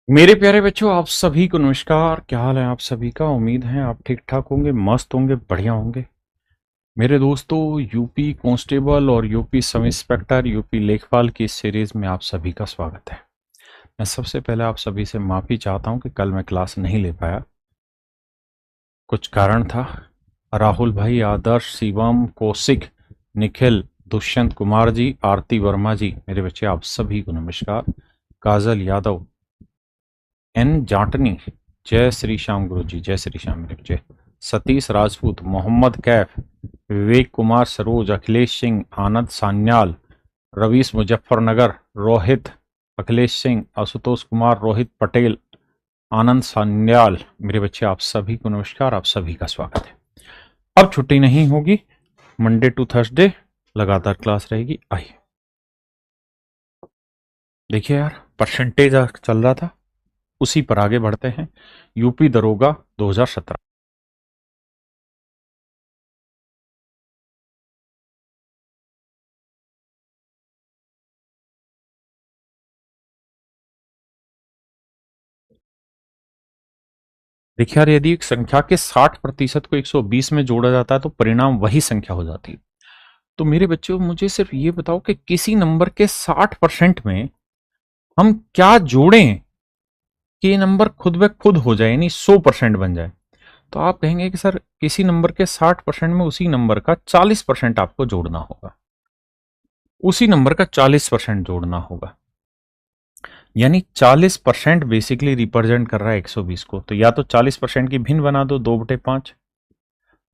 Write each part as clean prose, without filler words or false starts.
मेरे प्यारे बच्चों, आप सभी को नमस्कार। क्या हाल है आप सभी का? उम्मीद है आप ठीक ठाक होंगे, मस्त होंगे, बढ़िया होंगे। मेरे दोस्तों, यूपी कांस्टेबल और यूपी सब इंस्पेक्टर, यूपी लेखपाल की इस सीरीज में आप सभी का स्वागत है। मैं सबसे पहले आप सभी से माफ़ी चाहता हूं कि कल मैं क्लास नहीं ले पाया। कुछ कारण था। राहुल भाई, आदर्श, शिवम, कौशिक, निखिल, दुष्यंत कुमार जी, आरती वर्मा जी, मेरे बच्चे आप सभी को नमस्कार। काजल यादव, एन जाटनी, जय श्री श्याम गुरु जी, जय श्री श्याम मेरे बच्चे। सतीश राजपूत, मोहम्मद कैफ, विवेक कुमार सरोज, अखिलेश सिंह, आनंद सान्याल, रवीश मुजफ्फरनगर, रोहित, अखिलेश सिंह, आशुतोष कुमार, रोहित पटेल, आनंद सान्याल, मेरे बच्चे आप सभी को नमस्कार, आप सभी का स्वागत है। अब छुट्टी नहीं होगी, मंडे टू थर्सडे लगातार क्लास रहेगी। आइए देखिए यार, परसेंटेज चल रहा था, उसी पर आगे बढ़ते हैं। यूपी दरोगा 2017। देखिए यार, यदि एक संख्या के 60% को 120 में जोड़ा जाता है तो परिणाम वही संख्या हो जाती है। तो मेरे बच्चों, मुझे सिर्फ ये बताओ कि किसी नंबर के 60% में हम क्या जोड़ें कि ये नंबर खुद ब खुद हो जाए, यानी 100% बन जाए। तो आप कहेंगे कि सर, किसी नंबर के 60% में उसी नंबर का 40% आपको जोड़ना होगा, उसी नंबर का 40% जोड़ना होगा। यानी 40% बेसिकली रिप्रेजेंट कर रहा है 120 को। तो या तो 40% की भिन्न बना दो, 2/5।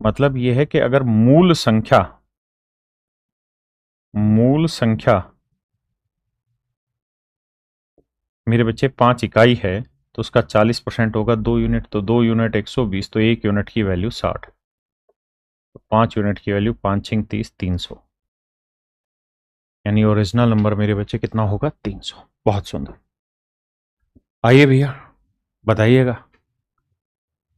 मतलब यह है कि अगर मूल संख्या मेरे बच्चे 5 इकाई है, तो उसका 40% होगा 2 यूनिट। तो 2 यूनिट 120, तो 1 यूनिट की वैल्यू 60। तो 5 यूनिट की वैल्यू 5×5 = 30, 300। यानी ओरिजिनल नंबर मेरे बच्चे कितना होगा? 300। बहुत सुंदर। आइए भैया, बताइएगा।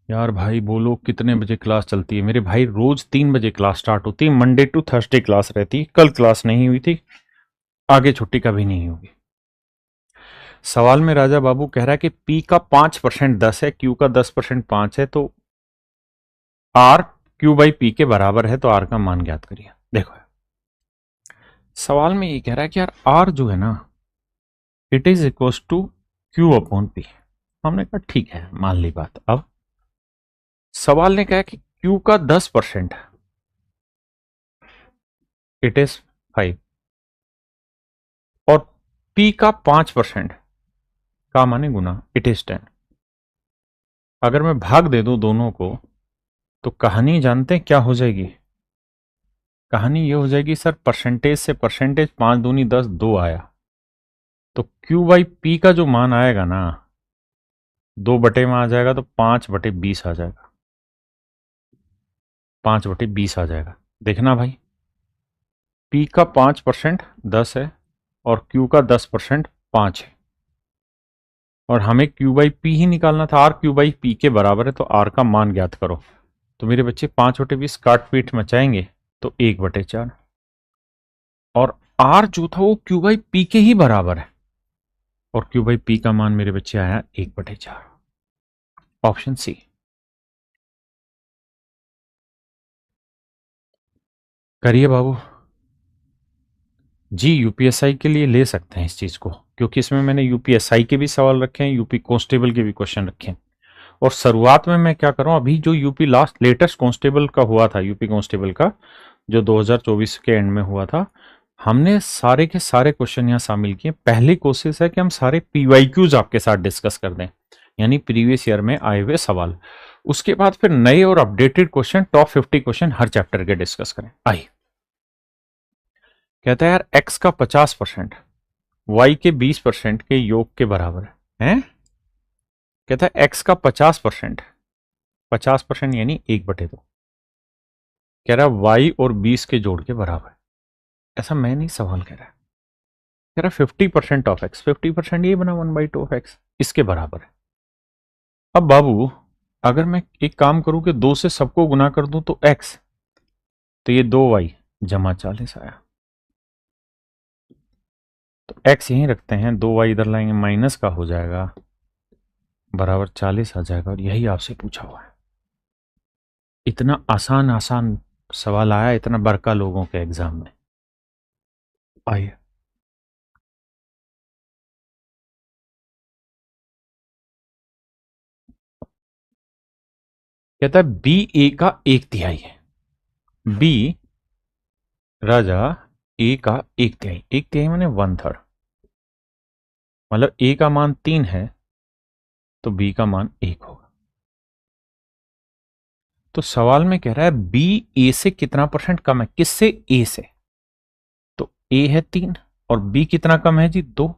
यार भाई बोलो, कितने बजे क्लास चलती है? मेरे भाई रोज 3 बजे क्लास स्टार्ट होती है, मंडे टू थर्सडे क्लास रहती है। कल क्लास नहीं हुई थी, आगे छुट्टी कभी नहीं होगी। सवाल में राजा बाबू कह रहा है कि पी का 5% 10 है, क्यू का 10% 5 है, तो आर क्यू बाई पी के बराबर है, तो आर का मान ज्ञात करिए। देखो, सवाल में ये कह रहा है कि यार आर जो है ना, it is equal to Q upon P. हमने कहा ठीक है, मान ली बात। अब सवाल ने कहा कि क्यू का 10% इट इज 5, और पी का 5% का माने गुना, इट इज 10। अगर मैं भाग दे दूं दोनों को, तो कहानी जानते हैं क्या हो जाएगी? कहानी ये हो जाएगी, सर परसेंटेज से परसेंटेज 5 दूनी 10, 2 आया। तो क्यू बाई पी का जो मान आएगा ना, 2 बटे में आ जाएगा, तो 5/20 आ जाएगा। 5/20 आ जाएगा। देखना भाई, पी का 5% 10 है, और क्यू का 10% 5 है, और हमें क्यू बाई पी ही निकालना था। आर क्यू बाई पी के बराबर है, तो आर का मान ज्ञात करो। तो मेरे बच्चे 5/20 काट पीट मचाएंगे, तो 1/4। और आर जो था वो क्यू बाई पी के ही बराबर है, और क्यू बाई पी का मान मेरे बच्चे आया 1/4। Option C. करिए बाबू जी। यूपीएसआई के लिए ले सकते हैं इस चीज को, क्योंकि इसमें मैंने यूपीएसआई के भी सवाल रखे हैं, यूपी कांस्टेबल के भी क्वेश्चन रखे हैं। और शुरुआत में मैं क्या कर रहा हूं, अभी जो यूपी लास्ट लेटेस्ट कांस्टेबल का हुआ था, यूपी कांस्टेबल का जो 2024 के एंड में हुआ था, हमने सारे के सारे क्वेश्चन यहाँ शामिल किए। पहली कोशिश है कि हम सारे पीवाईक्यूज आपके साथ डिस्कस कर दें, यानी प्रीवियस ईयर में आए हुए सवाल। उसके बाद फिर नए और अपडेटेड क्वेश्चन, टॉप 50 क्वेश्चन हर चैप्टर के डिस्कस करें। आइए, कहता है यार एक्स का 50% वाई के 20% के योग के बराबर है। कहता है एक्स का 50%, 50% यानी 1/2, कह रहा है वाई और 20 के जोड़ के बराबर है। ऐसा मैं नहीं सवाल कह रहा है, कह रहा 50% ऑफ एक्स, 50% ये बना 1/2 ऑफ एक्स, इसके बराबर है। अब बाबू, अगर मैं एक काम करूं कि 2 से सबको गुना कर दूं तो एक्स, तो ये 2y जमा 40 आया। तो एक्स यहीं रखते हैं, 2y इधर लाएंगे, माइनस का हो जाएगा, बराबर 40 आ जाएगा, और यही आपसे पूछा हुआ है। इतना आसान आसान सवाल आया इतना बड़का लोगों के एग्जाम में। आइए, कहता है बी ए का 1/3 है। बी राजा ए का 1/3, 1/3 माने 1/3, मतलब ए का मान 3 है तो बी का मान 1 होगा। तो सवाल में कह रहा है बी ए से कितना % कम है। किससे? ए से। तो ए है 3 और बी कितना कम है जी? 2।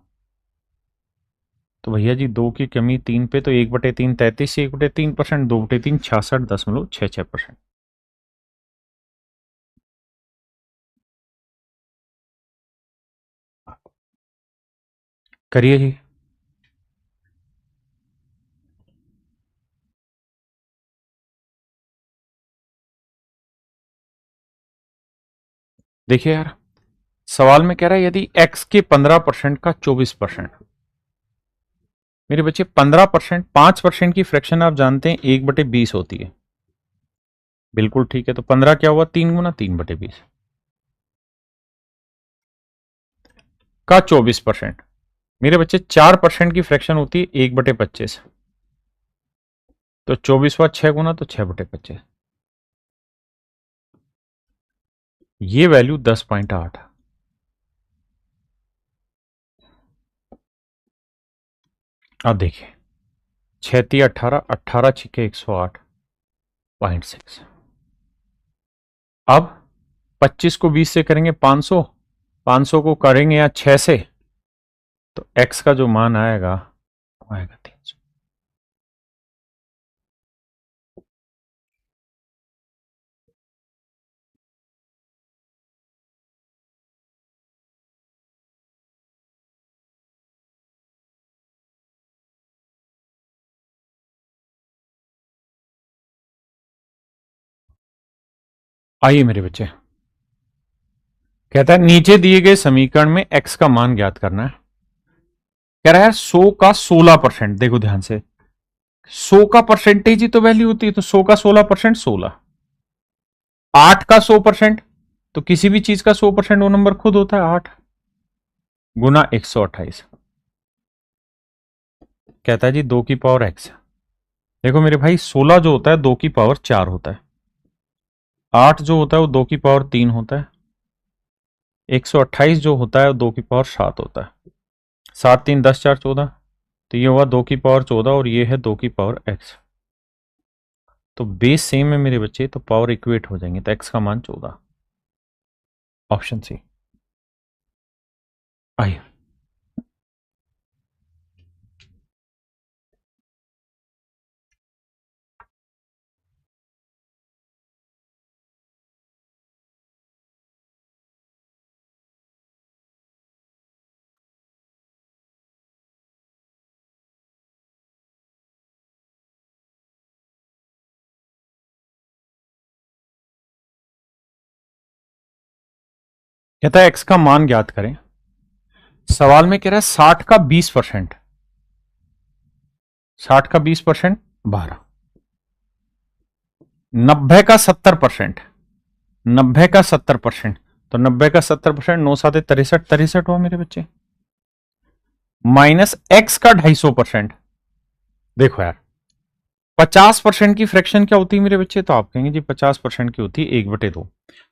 तो भैया जी 2 की कमी 3 पे, तो 1/3 33, 1/3%, 2/3 66.66%। करिए जी। देखिए यार, सवाल में कह रहा है यदि x के 15% का 24%। मेरे बच्चे 15%, 5% की फ्रैक्शन आप जानते हैं 1/20 होती है। बिल्कुल ठीक है, तो 15 क्या हुआ? 3 गुना 3/20 का 24%। मेरे बच्चे 4% की फ्रैक्शन होती है 1/25, तो 24 हुआ 6 गुना, तो 6/25। ये वैल्यू 10.8। अब देखिए, 6 18, 18 छिके 108.6। अब 25 को 20 से करेंगे 500, 500 को करेंगे या 6 से, तो x का जो मान आएगा वो आएगा 300। आइए मेरे बच्चे, कहता है नीचे दिए गए समीकरण में x का मान ज्ञात करना है। कह रहा है 100 का 16%। देखो ध्यान से, 100 का परसेंटेज ही तो वैल्यू होती है, तो 100 का 16% 16। 8 का 100%, तो किसी भी चीज का 100% वो नंबर खुद होता है 8 गुना 128। कहता है जी 2 की पावर x। देखो मेरे भाई, 16 जो होता है 2 की पावर 4 होता है, 8 जो होता है वो 2 की पावर 3 होता है, 128 जो होता है वो 2 की पावर 7 होता है। 7 3 10 4 14, तो ये हुआ 2 की पावर 14 और ये है 2 की पावर x। तो बेस सेम है मेरे बच्चे, तो पावर इक्वेट हो जाएंगे, तो x का मान 14। Option C. आइए, कहता है x का मान ज्ञात करें। सवाल में कह रहा है 60 का 20%, 60 का 20% 12, 90 का 70%, 90 का 70%, तो 90 का 70%, 9 7 63, 63 हुआ मेरे बच्चे, माइनस x का 250%। देखो यार, 50% की फ्रैक्शन क्या होती है मेरे बच्चे? तो आप कहेंगे जी 50% की होती है 1/2,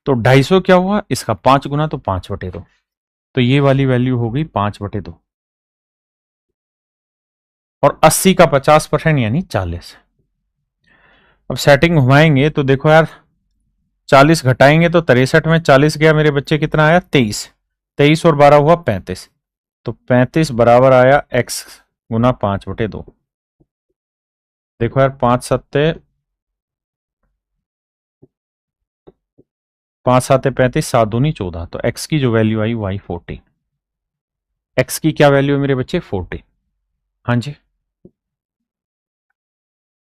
तो 250 क्या हुआ? इसका 5 गुना, तो 5/2, तो ये वाली वैल्यू हो गई 5/2। और 80 का 50% यानी 40। अब सेटिंग घुमाएंगे तो देखो यार, 40 घटाएंगे तो 63 में 40 गया मेरे बच्चे, कितना आया? 23। 23 और 12 हुआ 35, तो 35 बराबर आया x गुना 5/2। देखो यार, 5 7 35, 7 दूनी 14, तो x की जो वैल्यू आई वो आई 14। x की क्या वैल्यू है मेरे बच्चे? 14। हाँ जी।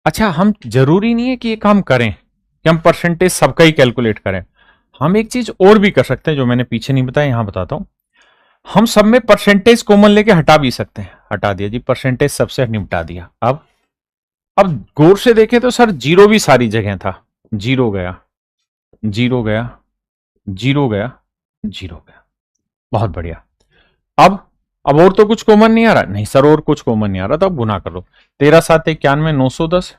अच्छा, हम जरूरी नहीं है कि ये काम करें कि हम परसेंटेज सबका ही कैलकुलेट करें। हम एक चीज और भी कर सकते हैं जो मैंने पीछे नहीं बताया, यहां बताता हूं। हम सब में परसेंटेज कॉमन लेके हटा भी सकते हैं। हटा दिया जी, परसेंटेज सबसे निपटा दिया। अब अब गौर से देखें तो सर जीरो भी सारी जगह था, जीरो गया, जीरो गया, जीरो गया, जीरो गया। बहुत बढ़िया। अब और तो कुछ कॉमन नहीं आ रहा, नहीं सर और कुछ कॉमन नहीं आ रहा, तो अब गुना कर लो। 13 7 91 910,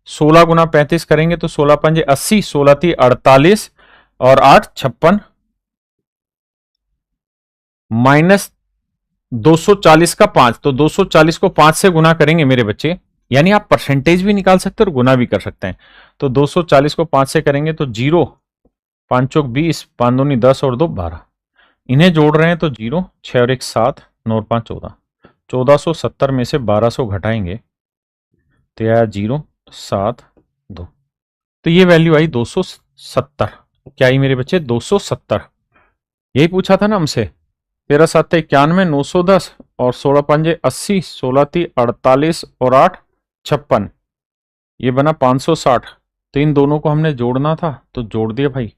16 गुना 35 करेंगे तो 16 पंजे 80, 16 थी 48 और 8 56, माइनस 240 का 5, तो 240 को 5 से गुना करेंगे मेरे बच्चे, यानी आप परसेंटेज भी निकाल सकते हैं और गुना भी कर सकते हैं। तो 240 को 5 से करेंगे तो 0, 5 चौक 20, 5 दूनी 10 और 2 12, इन्हें जोड़ रहे हैं तो 0, 6 और 1 7, 9 और 5 14, 1470 में से 1200 घटाएंगे तो यह 0 7 2, तो ये वैल्यू आई 270। क्या आई मेरे बच्चे? 270। यही पूछा था ना हमसे। 13 7 91 910 और 16 पंजे 80, 16 थी 48 और 8 56, ये बना 560। तो इन दोनों को हमने जोड़ना था तो जोड़ दिया भाई।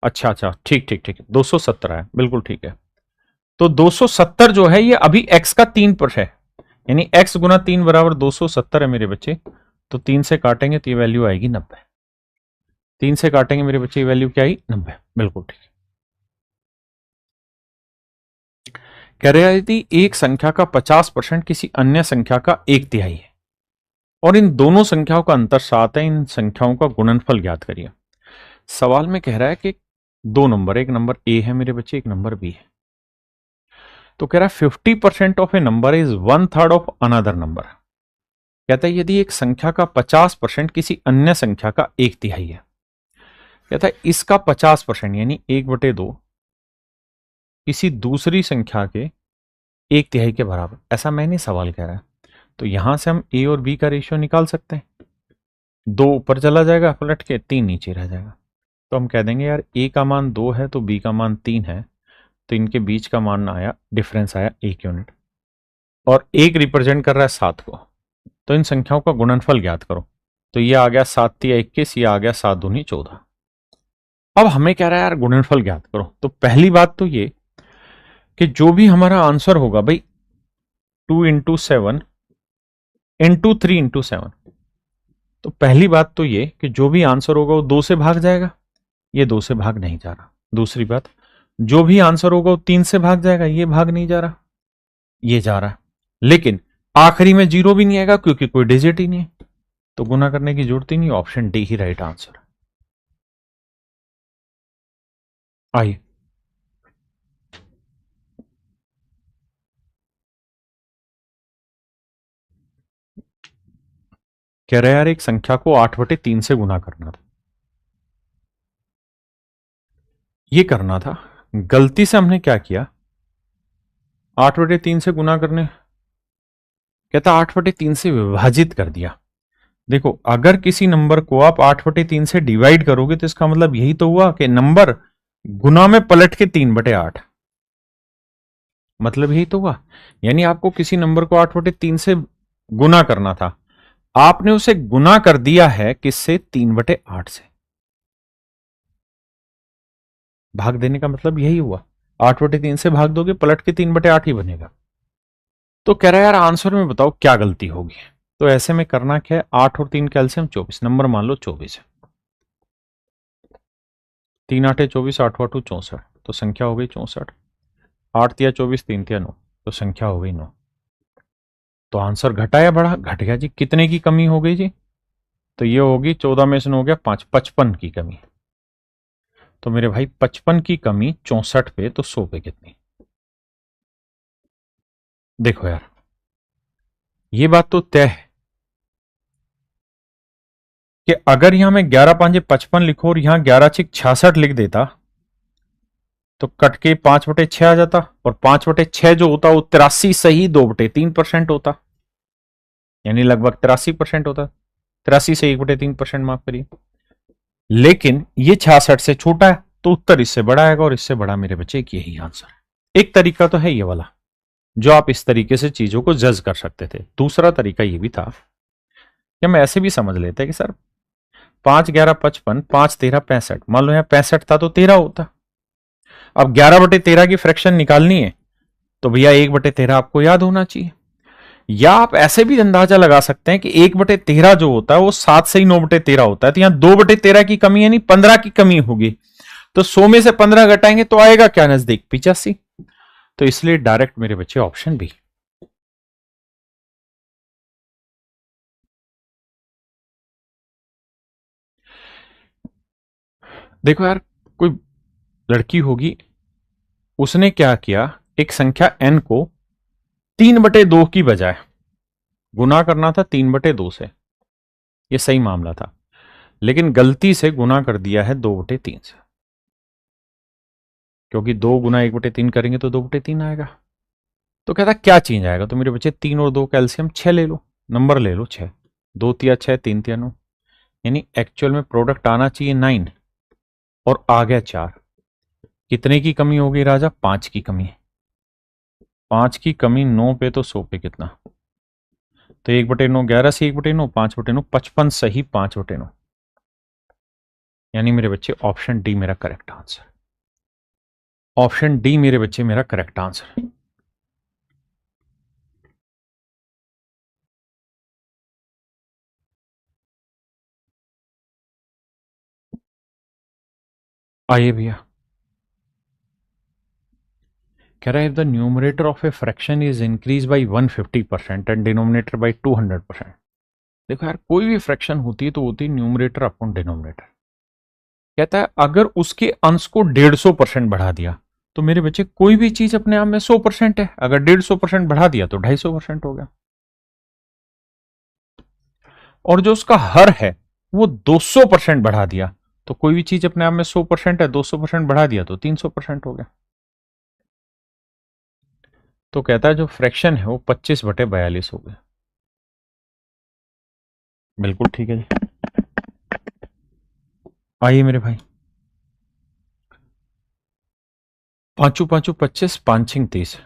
अच्छा अच्छा, ठीक ठीक ठीक, 270 है, बिल्कुल ठीक है। तो 270 जो है ये अभी x का 3 पर है, यानी x गुना 3 बराबर 270 है मेरे बच्चे। तो 3 से काटेंगे तो ये वैल्यू आएगी 90। 3 से काटेंगे मेरे बच्चे, ये वैल्यू क्या आई? 90, बिल्कुल ठीक है। कह रहे यदि एक संख्या का 50% किसी अन्य संख्या का 1/3 है और इन दोनों संख्याओं का अंतर 7 है, इन संख्याओं का गुणनफल ज्ञात करिए। सवाल में कह रहा है कि दो नंबर, एक नंबर ए है मेरे बच्चे, एक नंबर बी है। तो कह रहा है 50% of A number is 1/3 of another number. कहता है यदि एक संख्या का 50% किसी अन्य संख्या का 1/3 है, कहता है इसका 50% यानी 1/2 किसी दूसरी संख्या के 1/3 के बराबर, ऐसा मैंने सवाल कह रहा है। तो यहां से हम ए और बी का रेशियो निकाल सकते हैं। 2 ऊपर चला जाएगा पलट के, 3 नीचे रह जाएगा। तो हम कह देंगे यार ए का मान 2 है तो बी का मान 3 है, तो इनके बीच का मान आया, डिफरेंस आया 1 यूनिट, और 1 रिप्रेजेंट कर रहा है 7 को। तो इन संख्याओं का गुणनफल ज्ञात करो। तो ये आ गया 7 तिया 21, ये आ गया 7 दूनी 14। अब हमें कह रहा है यार गुणनफल ज्ञात करो। तो पहली बात तो ये कि जो भी हमारा आंसर होगा भाई 2 इंटू 7 इंटू 3 इंटू 7, तो पहली बात तो ये कि जो भी आंसर होगा वो 2 से भाग जाएगा, ये 2 से भाग नहीं जा रहा। दूसरी बात, जो भी आंसर होगा वो 3 से भाग जाएगा, ये भाग नहीं जा रहा, ये जा रहा। लेकिन आखिरी में 0 भी नहीं आएगा क्योंकि कोई डिजिट ही नहीं है, तो गुना करने की जरूरत ही नहीं। ऑप्शन डी ही राइट आंसर। आइए कह रहे यार एक संख्या को 8/3 से गुना करना था। ये करना था, गलती से हमने क्या किया, 8/3 से गुना करने, कहता 8/3 से विभाजित कर दिया। देखो अगर किसी नंबर को आप 8/3 से डिवाइड करोगे तो इसका मतलब यही तो हुआ कि नंबर गुना में पलट के 3/8, मतलब यही तो हुआ। यानी आपको किसी नंबर को 8/3 से गुना करना था, आपने उसे गुना कर दिया है किससे? 3/8 से। भाग देने का मतलब यही हुआ, 8/3 से भाग दोगे पलट के 3/8 ही बनेगा। तो कह रहा है यार आंसर में बताओ क्या गलती होगी। तो ऐसे में करना क्या है, 8 और 3 कैल्सियम 24, नंबर मान लो 24 है, 3 8 24, 8 8 64, तो संख्या हो गई 64। 8 तिया 24, 3 तिया 9, तो संख्या हो गई 9। तो आंसर घटा या बढ़ा? घट गया जी। कितने की कमी हो गई जी? तो ये होगी 14 में से 9 हो गया 5, 55 की कमी। तो मेरे भाई 55 की कमी 64 पे, तो 100 पे कितनी? देखो यार ये बात तो तय है कि अगर यहां मैं 11 5 55 लिखो और यहां 11 6 66 लिख देता तो कट के 5/6 आ जाता, और 5/6 जो होता वो 83 सही 2/3% होता, यानी लगभग 83% होता। 83 से 1/3% माफ करिए। लेकिन ये 66 से छोटा है तो उत्तर इससे बड़ा आएगा, और इससे बड़ा मेरे बच्चे एक यही आंसर है। एक तरीका तो है ये वाला, जो आप इस तरीके से चीजों को जज कर सकते थे। दूसरा तरीका ये भी था कि हम ऐसे भी समझ लेते कि सर 5 11 55, 5 13 65, मान लो यहाँ 65 था तो 13 होता। अब 11/13 की फ्रैक्शन निकालनी है तो भैया 1/13 आपको याद होना चाहिए। या आप ऐसे भी अंदाजा लगा सकते हैं कि 1/13 जो होता है वो 7 से ही 9/13 होता है, तो यहां 2/13 की कमी यानी 15 की कमी होगी, तो 100 में से 15 घटाएंगे तो आएगा क्या नजदीक, 85। तो इसलिए डायरेक्ट मेरे बच्चे ऑप्शन बी। देखो यार, कोई लड़की होगी, उसने क्या किया, एक संख्या n को 3/2 की बजाय गुना करना था 3/2 से, ये सही मामला था, लेकिन गलती से गुना कर दिया है 2/3 से, क्योंकि 2 गुना 1/3 करेंगे तो 2/3 आएगा। तो कहता क्या चेंज आएगा, तो मेरे बच्चे 3 और 2 कैल्सियम 6 ले लो, नंबर ले लो 6, 2 तिया 6, 3 तिया 9, यानी एक्चुअल में प्रोडक्ट आना चाहिए 9 और आ गया 4। कितने की कमी हो गई राजा, 5 की कमी। 5 की कमी 9 पे तो 100 पे कितना, तो 1/9 11 से 1/9 5/9 55 सही 5/9, यानी मेरे बच्चे ऑप्शन डी मेरा करेक्ट आंसर। ऑप्शन डी मेरे बच्चे मेरा करेक्ट आंसर। आइए भैया, कह रहा है, if the numerator of a fraction is increase by 150% and denominator by 200%। देखो यार, कोई भी फ्रैक्शन होती है तो होती है न्यूमरेटर अपॉन डिनोमिनेटर। कहता है अगर उसके अंश को 150% बढ़ा दिया, तो मेरे बच्चे कोई भी चीज अपने आप में 100% है, अगर 150% बढ़ा दिया तो 250% हो गया, और जो उसका हर है वो 200% बढ़ा दिया, तो कोई भी चीज अपने आप में 100% है, 200% बढ़ा दिया तो 300% हो गया। तो कहता है जो फ्रैक्शन है वो 25/42 हो गया। बिल्कुल ठीक है जी। आइए मेरे भाई, पांचू पांचू 25, 5 30,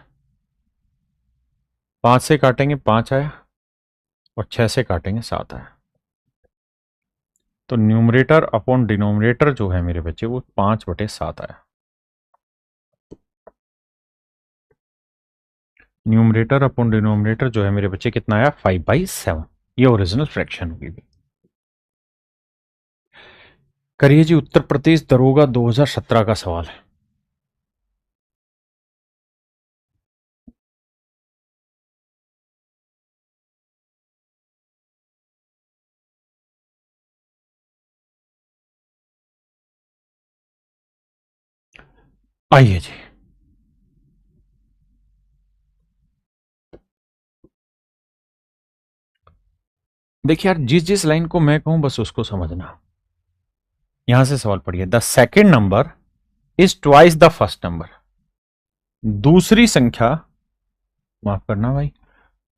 5 से काटेंगे 5 आया और 6 से काटेंगे 7 आया, तो न्यूमरेटर अपॉन डिनोमिनेटर जो है मेरे बच्चे वो 5/7 आया। न्यूमरेटर अपॉन डिनोमिनेटर जो है मेरे बच्चे कितना आया, 5/7। ये ओरिजिनल फ्रैक्शन होगी। करिए जी, उत्तर प्रदेश दरोगा 2017 का सवाल है। आइए जी, देखिए यार, जिस जिस लाइन को मैं कहूं बस उसको समझना। यहां से सवाल पढ़िए, the second number is twice the first number. दूसरी संख्या, माफ करना भाई,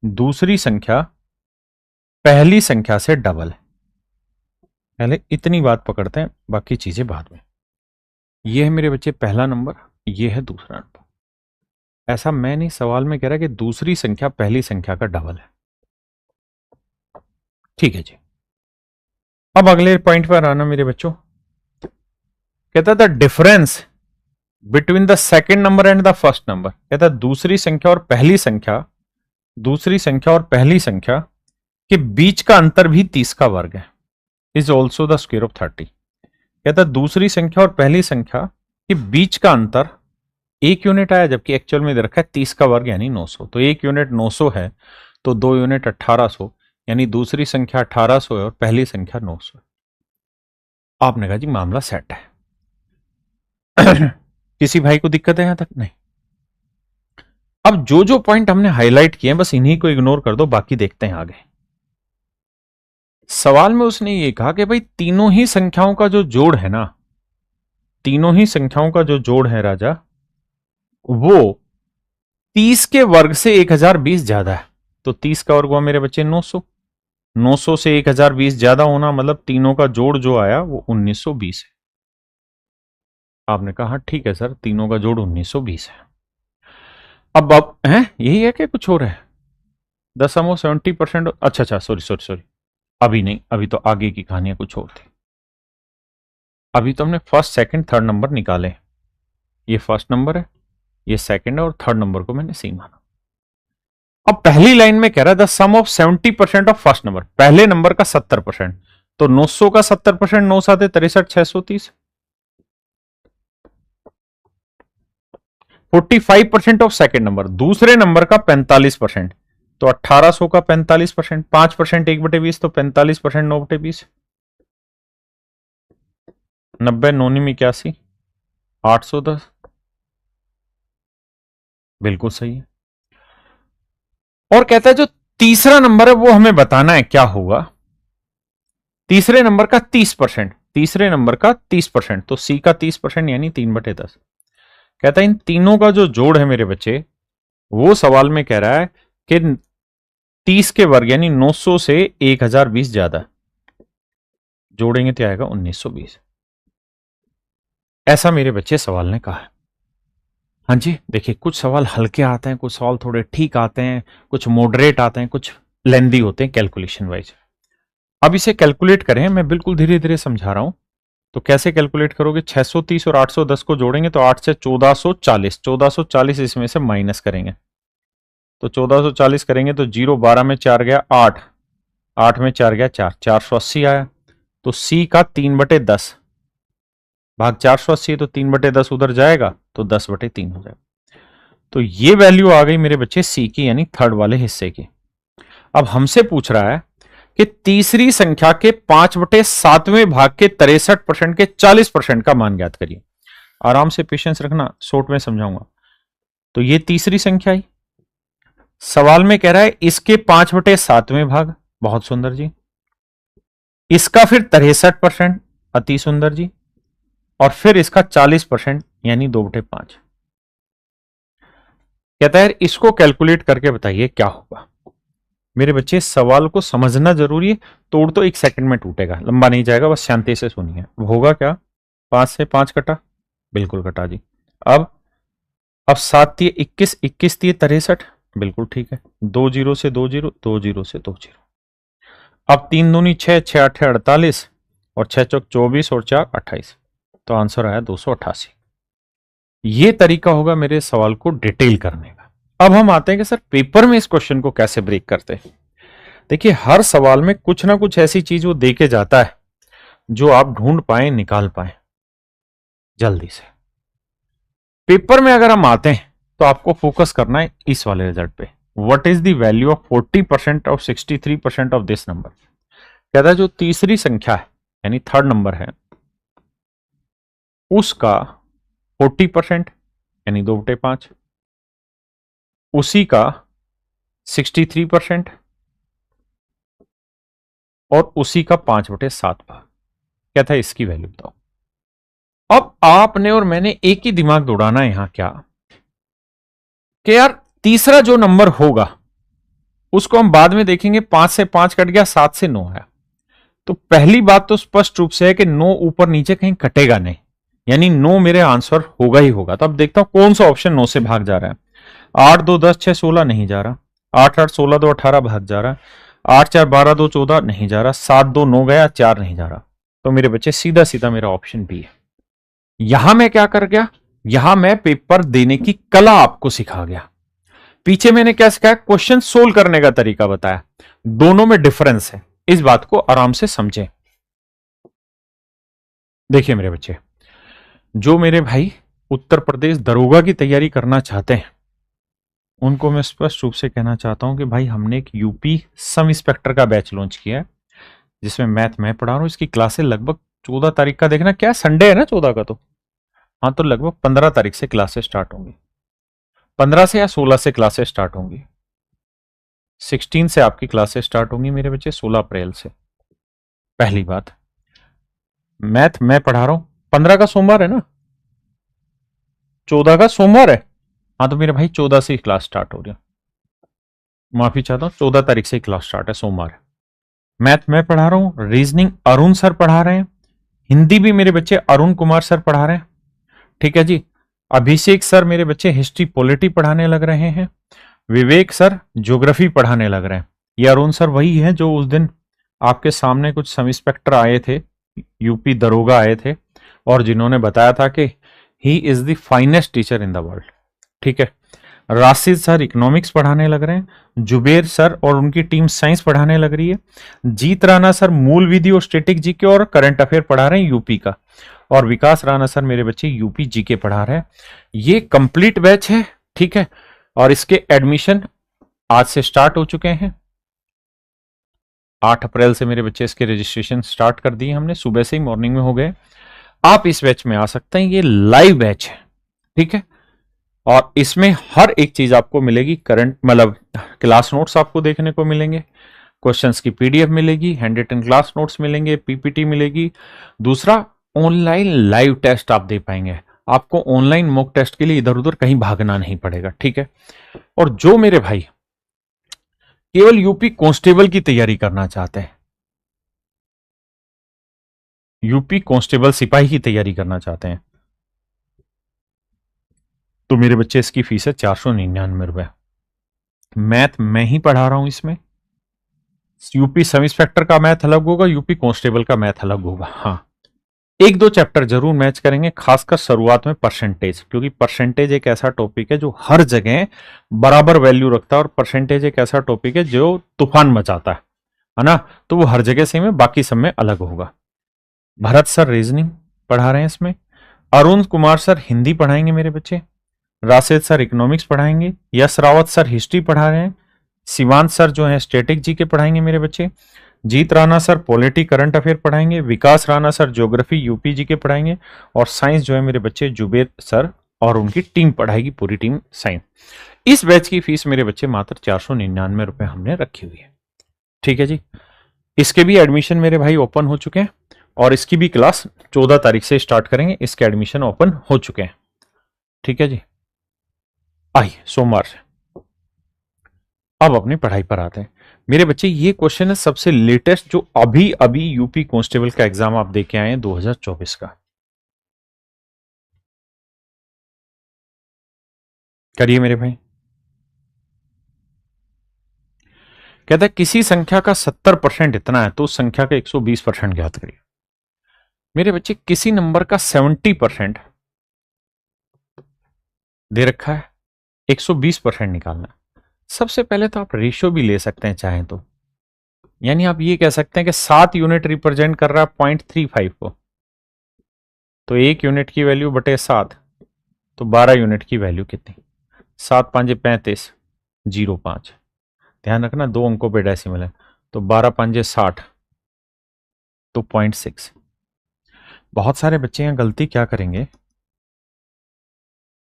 दूसरी संख्या पहली संख्या से डबल है। पहले इतनी बात पकड़ते हैं, बाकी चीजें बाद में। ये है मेरे बच्चे पहला नंबर, ये है दूसरा नंबर। ऐसा मैं नहीं, सवाल में कह रहा है कि दूसरी संख्या पहली संख्या का डबल है। ठीक है जी, अब अगले पॉइंट पर आना मेरे बच्चों। कहता the difference between the second number and the first number. कहता दूसरी संख्या और पहली संख्या, दूसरी संख्या और पहली संख्या के बीच का अंतर भी 30 का वर्ग है, is also the square of 30। कहता दूसरी संख्या और पहली संख्या के बीच का अंतर 1 यूनिट आया, जबकि एक्चुअल में दे रखा है 30 का वर्ग यानी 900, तो 1 यूनिट 900 है, तो 2 यूनिट 1800, यानी दूसरी संख्या 1800 है और पहली संख्या 900 है। आपने कहा जी मामला सेट है। किसी भाई को दिक्कत है यहां तक? नहीं। अब जो जो पॉइंट हमने हाईलाइट किए हैं बस इन्हीं को इग्नोर कर दो, बाकी देखते हैं आगे। सवाल में उसने ये कहा कि भाई तीनों ही संख्याओं का जो जोड़ है ना, तीनों ही संख्याओं का जो जोड़ है राजा, वो 30 के वर्ग से 1020 ज्यादा है। तो 30 का वर्ग हुआ मेरे बच्चे 900, 900 से 1020 ज्यादा होना मतलब तीनों का जोड़ जो आया वो 1920 है। आपने कहा हाँ ठीक है सर, तीनों का जोड़ 1920 है। अब है यही है कि कुछ और है? 70%। अच्छा अच्छा, सॉरी सॉरी सॉरी, अभी नहीं, अभी तो आगे की कहानियां कुछ और थी। अभी तो हमने फर्स्ट सेकंड थर्ड नंबर निकाले। ये फर्स्ट नंबर है, ये सेकंड है, और थर्ड नंबर को मैंने सी माना। अब पहली लाइन में कह रहा है the sum of 70% of first number, पहले नंबर का 70%, तो 900 का 70%, 9 साते 63, 630। 45% ऑफ सेकेंड नंबर, दूसरे नंबर का 45%, तो 1800 का 45%, 5% 1/20, तो 45% 9/20, 90 9 81, 810, बिल्कुल सही है। और कहता है जो तीसरा नंबर है वो हमें बताना है क्या होगा। तीसरे नंबर का 30%, तीसरे नंबर का 30%, तो सी का 30% यानी 3/10। कहता है इन तीनों का जो जोड़ है मेरे बच्चे, वो सवाल में कह रहा है कि 30 के वर्ग यानी 900 से 1020 ज्यादा, जोड़ेंगे तो आएगा 1920। ऐसा मेरे बच्चे सवाल ने कहा है। हाँ जी, देखिए कुछ सवाल हल्के आते हैं, कुछ सवाल थोड़े ठीक आते हैं, कुछ मॉडरेट आते हैं, कुछ लेंदी होते हैं कैलकुलेशन वाइज। अब इसे कैलकुलेट करें, मैं बिल्कुल धीरे धीरे समझा रहा हूं। तो कैसे कैलकुलेट करोगे, 630 और 810 को जोड़ेंगे तो 8 से 1440, 1440 इसमें से माइनस करेंगे, तो 1440 करेंगे तो 0 12 में 4 गया 8, 8 में 4 गया 4, 480 आया। तो सी का 3/10 भाग 480 है, तो 3/10 उधर जाएगा तो 10/3 हो जाएगा। तो ये वैल्यू आ गई मेरे बच्चे सी की, यानी थर्ड वाले हिस्से की। अब हमसे पूछ रहा है कि तीसरी संख्या के 5/7वें भाग के 63% के 40% का मान ज्ञात करिए। आराम से पेशेंस रखना, शॉर्ट में समझाऊंगा। तो ये तीसरी संख्या ही सवाल में कह रहा है इसके 5/7वें भाग, बहुत सुंदर जी। इसका फिर 63%, अति सुंदर जी। और फिर इसका 40% यानी 2/5। कहता है इसको कैलकुलेट करके बताइए क्या होगा। मेरे बच्चे सवाल को समझना जरूरी है, तोड़ तो 1 सेकंड में टूटेगा, लंबा नहीं जाएगा, बस शांति से सुनिए। होगा क्या, 5 से 5 कटा, बिल्कुल कटा जी। अब 7 तिये 21, 21 तिये 63, बिल्कुल ठीक है। 2 0 से 2 0, 2 0 से 2 0। अब 3 दूनी 6, 6 8 48, और 6 चौक 24 और 4 28, तो आंसर आया 288। ये तरीका होगा मेरे सवाल को डिटेल करने का। अब हम आते हैं कि सर पेपर में इस क्वेश्चन को कैसे ब्रेक करते हैं। देखिए हर सवाल में कुछ ना कुछ ऐसी चीज वो दे के जाता है जो आप ढूंढ पाए, निकाल पाए जल्दी से। पेपर में अगर हम आते हैं तो आपको फोकस करना है इस वाले रिजल्ट पे, what is the value of 40% of 63% of this number. कहता है जो तीसरी संख्या है यानी थर्ड नंबर है, उसका 40% यानी 2/5, उसी का 63% और उसी का 5/7 भाग। कहता है इसकी वैल्यू बताओ। अब आपने और मैंने एक ही दिमाग दौड़ाना है यहां, क्या कि यार तीसरा जो नंबर होगा उसको हम बाद में देखेंगे। 5 से 5 कट गया, 7 से 9 है। तो पहली बात तो स्पष्ट रूप से है कि 9 ऊपर नीचे कहीं कटेगा नहीं, यानी 9 मेरे आंसर होगा ही होगा। तो अब देखता हूं कौन सा ऑप्शन 9 से भाग जा रहा है। 8 2 10 6 16 नहीं जा रहा, 8 8 16 2 18 भाग जा रहा, 8 4 12 2 14 नहीं जा रहा, 7 2 9 गया, 4 नहीं जा रहा। तो मेरे बच्चे सीधा सीधा मेरा ऑप्शन बी है। यहां मैं क्या कर गया, यहां मैं पेपर देने की कला आपको सिखा गया। पीछे मैंने क्या सिखाया, क्वेश्चन सोल्व करने का तरीका बताया। दोनों में डिफरेंस है, इस बात को आराम से समझें। देखिए मेरे बच्चे, जो मेरे भाई उत्तर प्रदेश दरोगा की तैयारी करना चाहते हैं उनको मैं स्पष्ट रूप से कहना चाहता हूं कि भाई हमने एक यूपी सब इंस्पेक्टर का बैच लॉन्च किया है, जिसमें मैथ मैं पढ़ा रहा हूं। इसकी क्लासें लगभग 14 तारीख का, देखना क्या संडे है ना 14 का, तो हाँ तो लगभग 15 तारीख से क्लासेस स्टार्ट होंगी। 15 से या 16 से क्लासेस स्टार्ट होंगी। 16 से आपकी क्लासेस स्टार्ट होंगी मेरे बच्चे, 16 अप्रैल से। पहली बात, मैथ मैं पढ़ा रहा हूं। 15 का सोमवार है ना, 14 का सोमवार है, हाँ तो मेरे भाई 14 से ही क्लास स्टार्ट हो रही है। माफी चाहता हूं, 14 तारीख से ही क्लास स्टार्ट है, सोमवार है। मैथ मैं पढ़ा रहा हूं, रीजनिंग अरुण सर पढ़ा रहे हैं, हिंदी भी मेरे बच्चे अरुण कुमार सर पढ़ा रहे हैं। ठीक है जी। अभिषेक सर मेरे बच्चे हिस्ट्री पॉलिटी पढ़ाने लग रहे हैं, विवेक सर ज्योग्राफी पढ़ाने लग रहे हैं। ये अरुण सर वही है जो उस दिन आपके सामने कुछ सब इंस्पेक्टर आए थे, यूपी दरोगा आए थे, और जिन्होंने बताया था कि he is the finest teacher in the world. ठीक है। राशिद सर इकोनॉमिक्स पढ़ाने लग रहे हैं, जुबेर सर और उनकी टीम साइंस पढ़ाने लग रही है, जीत राणा सर मूल विधि और स्टैटिक जीके और करंट अफेयर पढ़ा रहे हैं यूपी का, और विकास राणा सर मेरे बच्चे यूपी जीके पढ़ा रहे हैं। ये कंप्लीट बैच है, ठीक है। और इसके एडमिशन आज से स्टार्ट हो चुके हैं। 8 अप्रैल से मेरे बच्चे इसके रजिस्ट्रेशन स्टार्ट कर दिए हमने, सुबह से ही मॉर्निंग में हो गए। आप इस बैच में आ सकते हैं, ये लाइव बैच है, ठीक है। और इसमें हर एक चीज आपको मिलेगी, करंट मतलब क्लास नोट्स आपको देखने को मिलेंगे, क्वेश्चंस की पीडीएफ मिलेगी, हैंड रिटन क्लास नोट्स मिलेंगे, पीपीटी मिलेगी। दूसरा, ऑनलाइन लाइव टेस्ट आप दे पाएंगे, आपको ऑनलाइन मॉक टेस्ट के लिए इधर उधर कहीं भागना नहीं पड़ेगा, ठीक है। और जो मेरे भाई केवल यूपी कांस्टेबल की तैयारी करना चाहते हैं, यूपी कांस्टेबल सिपाही की तैयारी करना चाहते हैं, तो मेरे बच्चे इसकी फीस है 499 रुपए। मैथ मैं ही पढ़ा रहा हूं इसमें। यूपी सब इंस्पेक्टर का मैथ अलग होगा, यूपी कांस्टेबल का मैथ अलग होगा। हाँ, एक दो चैप्टर जरूर मैच करेंगे, खासकर शुरुआत में परसेंटेज, क्योंकि परसेंटेज एक ऐसा टॉपिक है जो हर जगह बराबर वैल्यू रखता है, और परसेंटेज एक ऐसा टॉपिक है जो तूफान मचाता है ना। तो वो हर जगह सेम है, बाकी सब में अलग होगा। भरत सर रीजनिंग पढ़ा रहे हैं इसमें, अरुण कुमार सर हिंदी पढ़ाएंगे मेरे बच्चे, राशिद सर इकोनॉमिक्स पढ़ाएंगे, यश रावत सर हिस्ट्री पढ़ा रहे हैं, शिवांत सर जो है स्टैटिक जी के पढ़ाएंगे मेरे बच्चे, Jeet Rana sir polity current affair पढ़ाएंगे, Vikas Rana sir geography UP G K पढ़ाएंगे, और साइंस जो है मेरे बच्चे जुबेर सर और उनकी टीम पढ़ाएगी, पूरी टीम साइंस। इस बैच की फीस मेरे बच्चे मात्र 499 रुपए हमने रखी हुई है, ठीक है जी। इसके भी एडमिशन मेरे भाई ओपन हो चुके हैं, और इसकी भी क्लास 14 तारीख से स्टार्ट करेंगे, इसके एडमिशन ओपन हो चुके हैं, ठीक है जी। आइए सोमवार से अब अपनी पढ़ाई पर आते हैं मेरे बच्चे। ये क्वेश्चन है सबसे लेटेस्ट, जो अभी अभी यूपी कांस्टेबल का एग्जाम आप देके आए हैं 2024 का। करिए मेरे भाई। कहता है किसी संख्या का 70% इतना है तो उस संख्या का 120% ज्ञात करिए। मेरे बच्चे किसी नंबर का 70% दे रखा है, 120% निकालना है। सबसे पहले तो आप रेशियो भी ले सकते हैं चाहें तो, यानी आप ये कह सकते हैं कि 7 यूनिट रिप्रेजेंट कर रहा है 0.35 को, तो 1 यूनिट की वैल्यू बटे 7, तो 12 यूनिट की वैल्यू कितनी, 7 5 35 05। ध्यान रखना 2 अंकों पे डेसिमल है, तो 12 5 60, तो 0.6। बहुत सारे बच्चे यहाँ गलती क्या करेंगे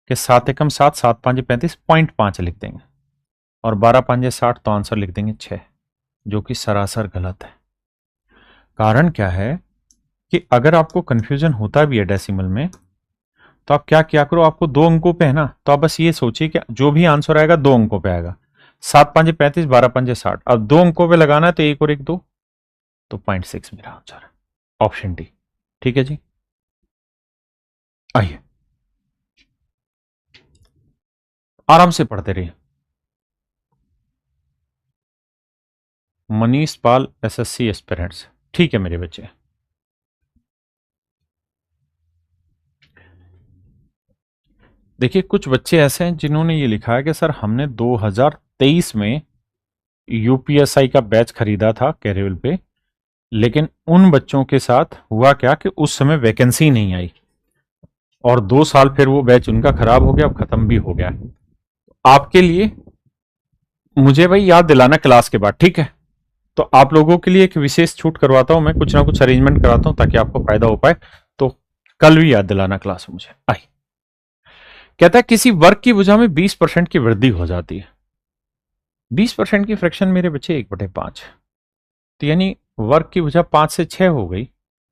कि 7 एकम 7, 7 5 35, 0.5 लिख देंगे, और 12 5 60, तो आंसर लिख देंगे 6, जो कि सरासर गलत है। कारण क्या है कि अगर आपको कंफ्यूजन होता भी है डेसिमल में, तो आप क्या किया करो, आपको 2 अंकों पे है ना, तो आप बस ये सोचिए कि जो भी आंसर आएगा 2 अंकों पे आएगा। 7 5 35, 12 5 60, अब 2 अंकों पे लगाना है तो 1 और 1 2, तो 0.6 मेरा आंसर है, ऑप्शन डी, ठीक है जी। आइए आराम से पढ़ते रहिए। मनीष पाल एसएससी एस्पिरेंट्स, ठीक है मेरे बच्चे। देखिए कुछ बच्चे ऐसे हैं जिन्होंने ये लिखा है कि सर हमने 2023 में यूपीएसआई का बैच खरीदा था कैरियल पे, लेकिन उन बच्चों के साथ हुआ क्या कि उस समय वैकेंसी नहीं आई, और 2 साल फिर वो बैच उनका खराब हो गया, अब खत्म भी हो गया। आपके लिए मुझे भाई याद दिलाना क्लास के बाद, ठीक है। तो आप लोगों के लिए एक विशेष छूट करवाता हूं मैं, कुछ ना कुछ अरेंजमेंट कराता हूं ताकि आपको फायदा हो पाए, तो कल भी याद दिलाना क्लास में मुझे। आई कहता है किसी वर्ग की भुजा में 20% की वृद्धि हो जाती है। 20% की फ्रैक्शन मेरे बच्चे 1/5, तो यानी वर्ग की भुजा 5 से 6 हो गई,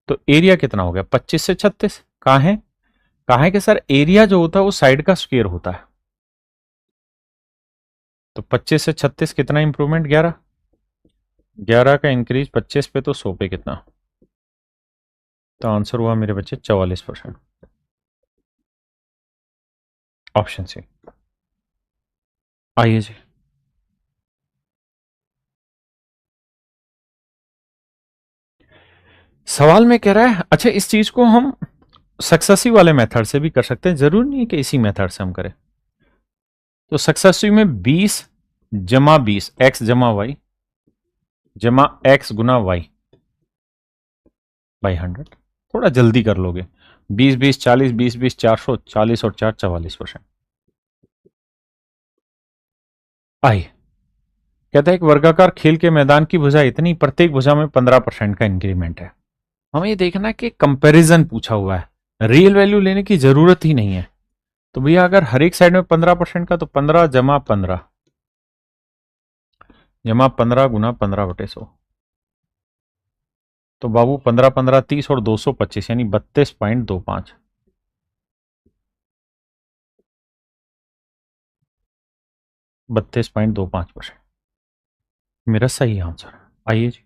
तो एरिया कितना हो गया 25 से 36। कहा है कि सर एरिया जो होता है वो साइड का स्क्वायर होता है, तो 25 से 36 कितना इंप्रूवमेंट, 11। 11 का इंक्रीज 25 पे, तो 100 पे कितना, तो आंसर हुआ मेरे बच्चे 44%, ऑप्शन सी। आइए जी, सवाल में कह रहा है, अच्छा इस चीज को हम सक्सेसिव वाले मेथड से भी कर सकते हैं, जरूरी नहीं कि इसी मेथड से हम करें। तो सक्सेसिव में 20 जमा 20 एक्स जमा वाई जमा एक्स गुना वाई बाई 100। थोड़ा जल्दी कर लोगे। 20 20 40 20 20 400 40 और 4 44%। आई कहता है एक वर्गाकार खेल के मैदान की भुजा इतनी, प्रत्येक भुजा में 15% का इंक्रीमेंट है। हमें ये देखना है कि कंपैरिजन पूछा हुआ है, रियल वैल्यू लेने की जरूरत ही नहीं है। तो भैया अगर हर एक साइड में 15% का, तो 15 जमा 15 जमा 15 गुना 15/100। तो बाबू 15 15 30 और 225 यानी 32.25। 32.25% मेरा सही आंसर। आइए जी।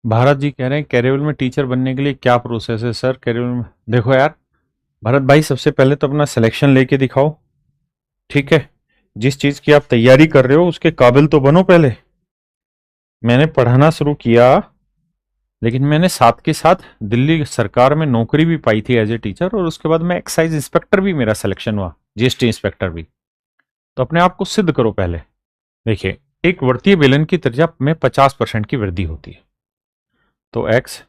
भारत जी कह रहे हैं कैरियर में टीचर बनने के लिए क्या प्रोसेस है सर? कैरियर में देखो यार भरत भाई, सबसे पहले तो अपना सिलेक्शन लेके दिखाओ, ठीक है? जिस चीज की आप तैयारी कर रहे हो उसके काबिल तो बनो पहले। मैंने पढ़ाना शुरू किया, लेकिन मैंने साथ के साथ दिल्ली सरकार में नौकरी भी पाई थी एज ए टीचर, और उसके बाद मैं एक्साइज इंस्पेक्टर भी मेरा सिलेक्शन हुआ, जीएसटी इंस्पेक्टर भी। तो अपने आप को सिद्ध करो पहले। देखिए, एक वर्तीय बेलन की त्रिज्या में 50% की वृद्धि होती है। तो x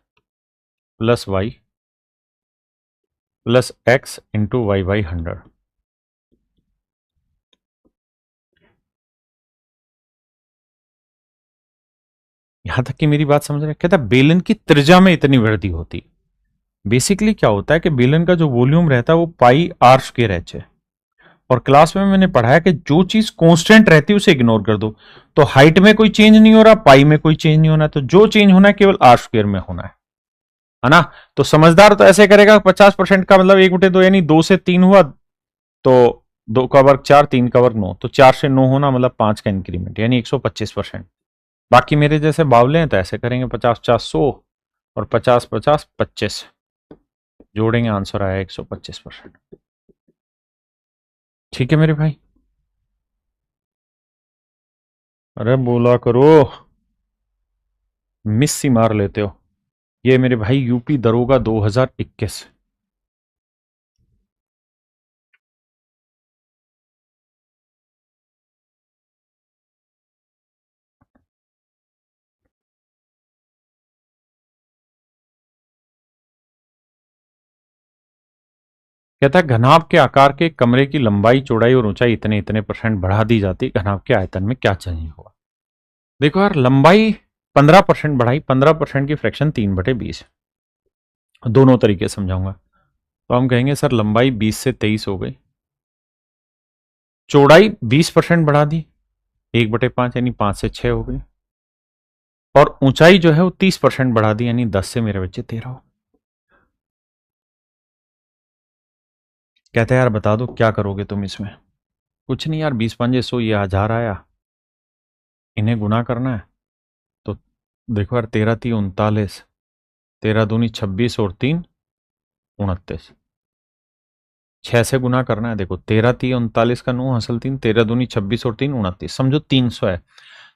plus y plus x into y by 100। यहां तक कि मेरी बात समझ रहे? कहता बेलन की त्रिज्या में इतनी वृद्धि होती। बेसिकली क्या होता है कि बेलन का जो वॉल्यूम रहता है वो पाई आर स्क्वायर एच है। और क्लास में मैंने पढ़ाया कि जो चीज कांस्टेंट रहती है उसे इग्नोर कर दो। तो हाइट में कोई चेंज नहीं हो रहा, पाई में कोई चेंज नहीं होना, तो जो चेंज होना है केवल आर स्क्वायर में होना है ना? तो समझदार तो ऐसे करेगा, 50% का मतलब 1/2 यानी 2 से 3 हुआ, तो 2 का वर्ग 4, 3 का वर्ग 9, तो 4 से 9 होना मतलब 5 का इंक्रीमेंट यानी 125%। बाकी मेरे जैसे बावले हैं तो ऐसे करेंगे, 50 50 100 और 50 50 25 जोड़ेंगे, आंसर आया 125%। ठीक है मेरे भाई? अरे बोला करो, मिस सी मार लेते हो। ये मेरे भाई यूपी दरोगा 2021। कहता है घनाभ के आकार के कमरे की लंबाई चौड़ाई और ऊंचाई इतने इतने % बढ़ा दी जाती, घनाभ के आयतन में क्या चेंज होगा? देखो यार, लंबाई 15% बढ़ाई, 15% की फ्रैक्शन 3/20। दोनों तरीके समझाऊंगा। तो हम कहेंगे सर लंबाई 20 से 23 हो गई, चौड़ाई 20% बढ़ा दी, 1/5 यानी 5 से 6 हो गई, और ऊंचाई जो है वो 30% बढ़ा दी यानी 10 से मेरे बच्चे 13 हो। कहते हैं यार बता दो क्या करोगे तुम इसमें? कुछ नहीं यार, 20 पंजे 100, ये 1000 आया, इन्हें गुना करना है। तो देखो यार, 13 3 39, 13 दूनी 26 और 3 29, 6 से गुना करना है। देखो 13 3 39 का 9 हासिल 3, 13 दूनी 26 और 3 29, समझो 300 है।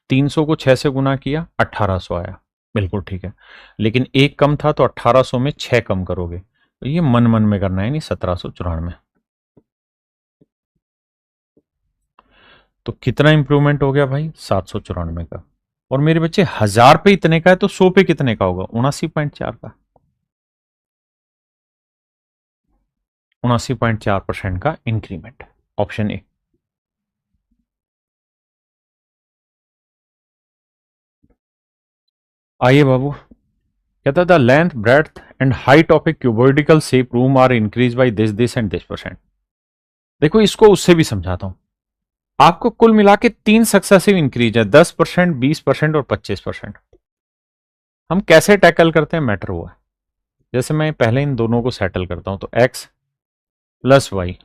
300 को 6 से गुना किया, 1800 आया। बिल्कुल ठीक है, लेकिन एक कम था तो 1800 में 6 कम करोगे, तो ये मन मन में करना है, नहीं 1794। तो कितना इंप्रूवमेंट हो गया भाई? 794 का। और मेरे बच्चे 1000 पे इतने का है, तो 100 पे कितने का होगा? 79.4 का। 79.4% का इंक्रीमेंट, ऑप्शन ए। आइए बाबू। कहता the length breadth and height of a cuboidical shape room are increase by this this and this %। देखो इसको उससे भी समझाता हूं। आपको कुल मिला के 3 सक्सेसिव इंक्रीज है, 10%, 20% और 25%। हम कैसे टैकल करते हैं मैटर हुआ। जैसे मैं पहले इन दोनों को सेटल करता हूं, तो x plus y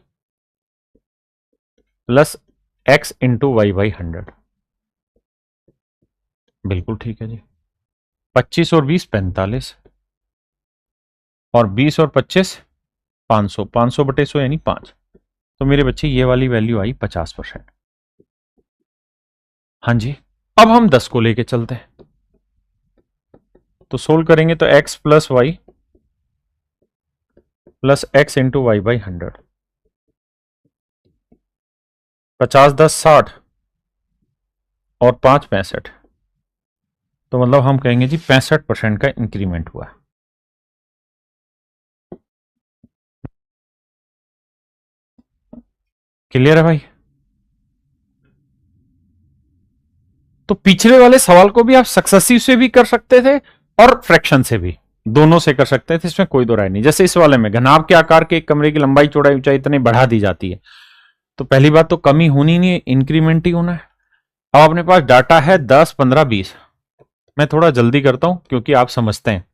plus x into y by 100। बिल्कुल ठीक है जी। 25 और 20 45, और 20 और 25 500, 500/100 यानी 5। तो मेरे बच्चे ये वाली वैल्यू आई 50%। हाँ जी। अब हम 10 को लेके चलते हैं, तो सोल्व करेंगे तो x plus y plus x into y by 100। 50 10 60 और 5 65। तो मतलब हम कहेंगे जी 65% का इंक्रीमेंट हुआ। क्लियर है भाई? तो पिछले वाले सवाल को भी आप सक्सेसिव से भी कर सकते थे और फ्रैक्शन से भी, दोनों से कर सकते थे, इसमें कोई दो राय नहीं। जैसे इस वाले में घनाभ के आकार के एक कमरे की लंबाई चौड़ाई ऊंचाई इतनी बढ़ा दी जाती है, तो पहली बात तो कमी होनी नहीं है, इंक्रीमेंट ही होना है। अब अपने पास डाटा है 10 15 20। मैं थोड़ा जल्दी करता हूं क्योंकि आप समझते हैं।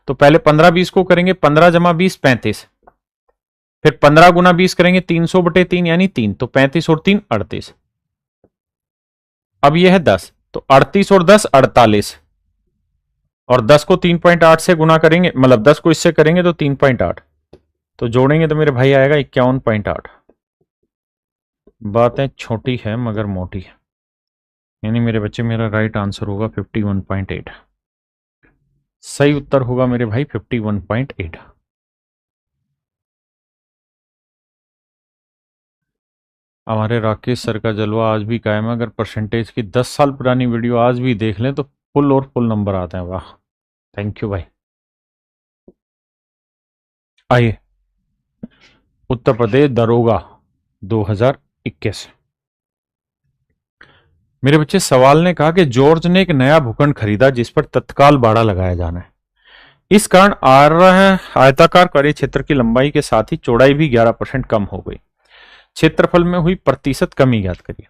तो पहले 15 20 को करेंगे, 15 जमा 20 35। फिर 15 गुना 20 करेंगे 300/3 यानी 3, तो 35 और 3 38। अब यह है 10, तो 38 और 10 48। और 10 को 3.8 से गुना करेंगे, मतलब 10 को इससे करेंगे तो 3.8, तो जोड़ेंगे तो मेरे भाई आएगा 51.8। बातें छोटी है मगर मोटी है, यानी मेरे बच्चे मेरा राइट आंसर होगा 51.8। सही उत्तर होगा मेरे भाई 51.8। हमारे राकेश सर का जलवा आज भी कायम है। अगर परसेंटेज की 10 साल पुरानी वीडियो आज भी देख लें तो फुल और फुल नंबर आते हैं। वाह, थैंक यू भाई। आइए, उत्तर प्रदेश दरोगा 2021। मेरे बच्चे, सवाल ने कहा कि जॉर्ज ने एक नया भूखंड खरीदा जिस पर तत्काल बाड़ा लगाया जाना है। इस कारण आयताकार कार्य क्षेत्र की लंबाई के साथ ही चौड़ाई भी 11% कम हो गई। क्षेत्रफल में हुई प्रतिशत कमी ज्ञात करिए।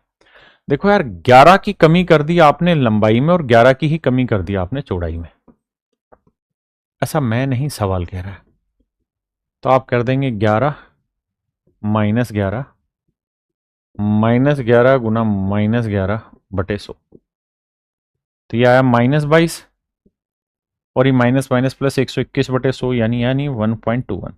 देखो यार, 11 की कमी कर दी आपने लंबाई में और 11 की ही कमी कर दी आपने चौड़ाई में। ऐसा मैं नहीं, सवाल कह रहा है। तो आप कर देंगे 11 माइनस 11 माइनस 11 गुना माइनस 11/100। तो ये आया -22 और ये माइनस माइनस प्लस 121/100 यानी 1.21।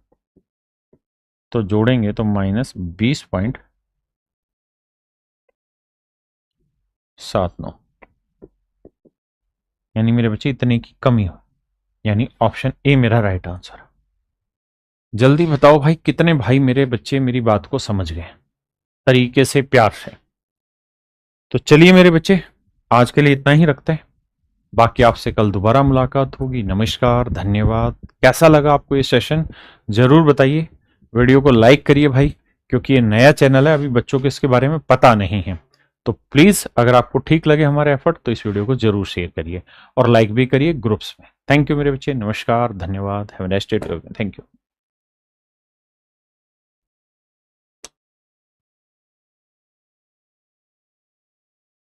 तो जोड़ेंगे तो -20.79, यानी मेरे बच्चे इतने की कमी हो, यानी ऑप्शन ए मेरा राइट आंसर। जल्दी बताओ भाई, कितने भाई मेरे बच्चे मेरी बात को समझ गए तरीके से, प्यार से? तो चलिए मेरे बच्चे, आज के लिए इतना ही रखते हैं। बाकी आपसे कल दोबारा मुलाकात होगी। नमस्कार, धन्यवाद। कैसा लगा आपको ये सेशन जरूर बताइए। वीडियो को लाइक करिए भाई, क्योंकि ये नया चैनल है, अभी बच्चों को इसके बारे में पता नहीं है। तो प्लीज अगर आपको ठीक लगे हमारे एफर्ट तो इस वीडियो को जरूर शेयर करिए और लाइक भी करिए ग्रुप्स में। थैंक यू मेरे बच्चे, नमस्कार, धन्यवाद। Have a nice day. Thank you.